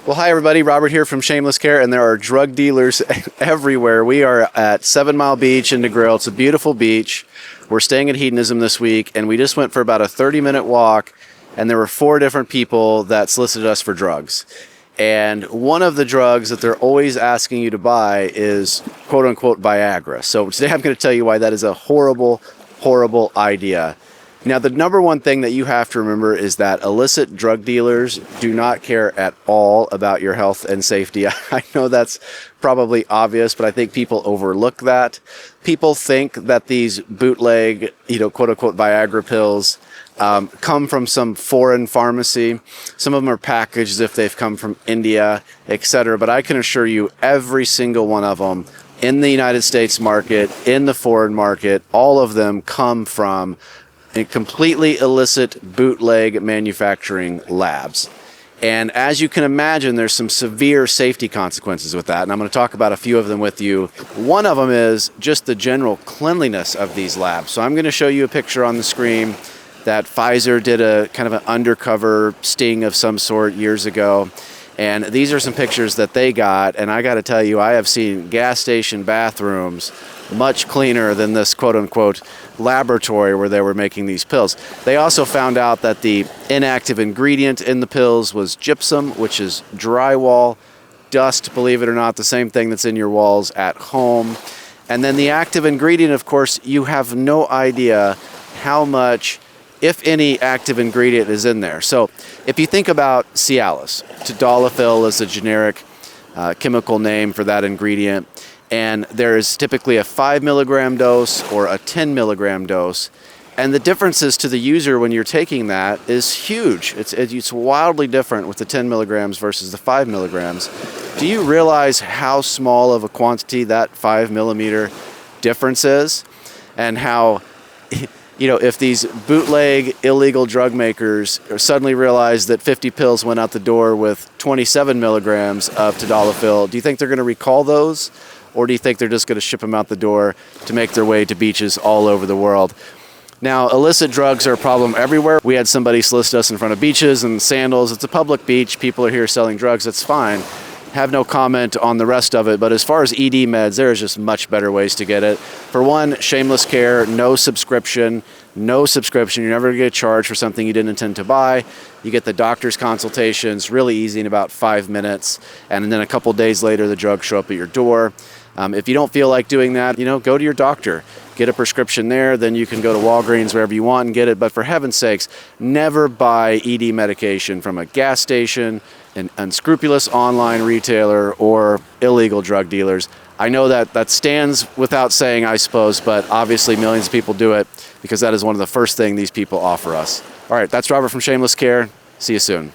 Well, hi everybody, Robert here from Shameless Care, and there are drug dealers everywhere. We are at 7 Mile Beach in Negril. It's a beautiful beach. We're staying at Hedonism this week, and we just went for about a 30-minute walk, and there were 4 different people that solicited us for drugs. And one of the drugs that they're always asking you to buy is quote-unquote Viagra. So today I'm going to tell you why that is a horrible, horrible idea. Now, the number one thing that you have to remember is that illicit drug dealers do not care at all about your health and safety. I know that's probably obvious, but I think people overlook that. People think that these bootleg, quote-unquote Viagra pills come from some foreign pharmacy. Some of them are packaged as if they've come from India, etc. But I can assure you every single one of them in the United States market, in the foreign market, all of them come from completely illicit bootleg manufacturing labs. And as you can imagine, there's some severe safety consequences with that. And I'm going to talk about a few of them with you. One of them is just the general cleanliness of these labs. So I'm going to show you a picture on the screen that Pfizer did a kind of an undercover sting of some sort years ago. And these are some pictures that they got. And I got to tell you, I have seen gas station bathrooms much cleaner than this quote-unquote laboratory where they were making these pills. They also found out that the inactive ingredient in the pills was gypsum, which is drywall dust, believe it or not, the same thing that's in your walls at home. And then the active ingredient, of course, you have no idea how much, if any, active ingredient is in there. So if you think about Cialis, tadalafil is a generic chemical name for that ingredient. And there is typically a 5 milligram dose or a 10 milligram dose. And the differences to the user when you're taking that is huge. It's wildly different with the 10 milligrams versus the 5 milligrams. Do you realize how small of a quantity that 5 millimeter difference is? And how, if these bootleg illegal drug makers suddenly realize that 50 pills went out the door with 27 milligrams of tadalafil, do you think they're going to recall those? Or do you think they're just going to ship them out the door to make their way to beaches all over the world? Now, illicit drugs are a problem everywhere. We had somebody solicit us in front of beaches and sandals. It's a public beach. People are here selling drugs. That's fine. Have no comment on the rest of it. But as far as ED meds, there is just much better ways to get it. For one, Shameless Care, no subscription. No subscription. You're never going to get charged for something you didn't intend to buy. You get the doctor's consultations really easy in about 5 minutes. And then a couple days later, the drugs show up at your door. If you don't feel like doing that, go to your doctor. Get a prescription there. Then you can go to Walgreens, wherever you want, and get it. But for heaven's sakes, never buy ED medication from a gas station, an unscrupulous online retailer, or illegal drug dealers. I know that stands without saying, I suppose, but obviously millions of people do it because that is one of the first things these people offer us. All right, that's Robert from Shameless Care. See you soon.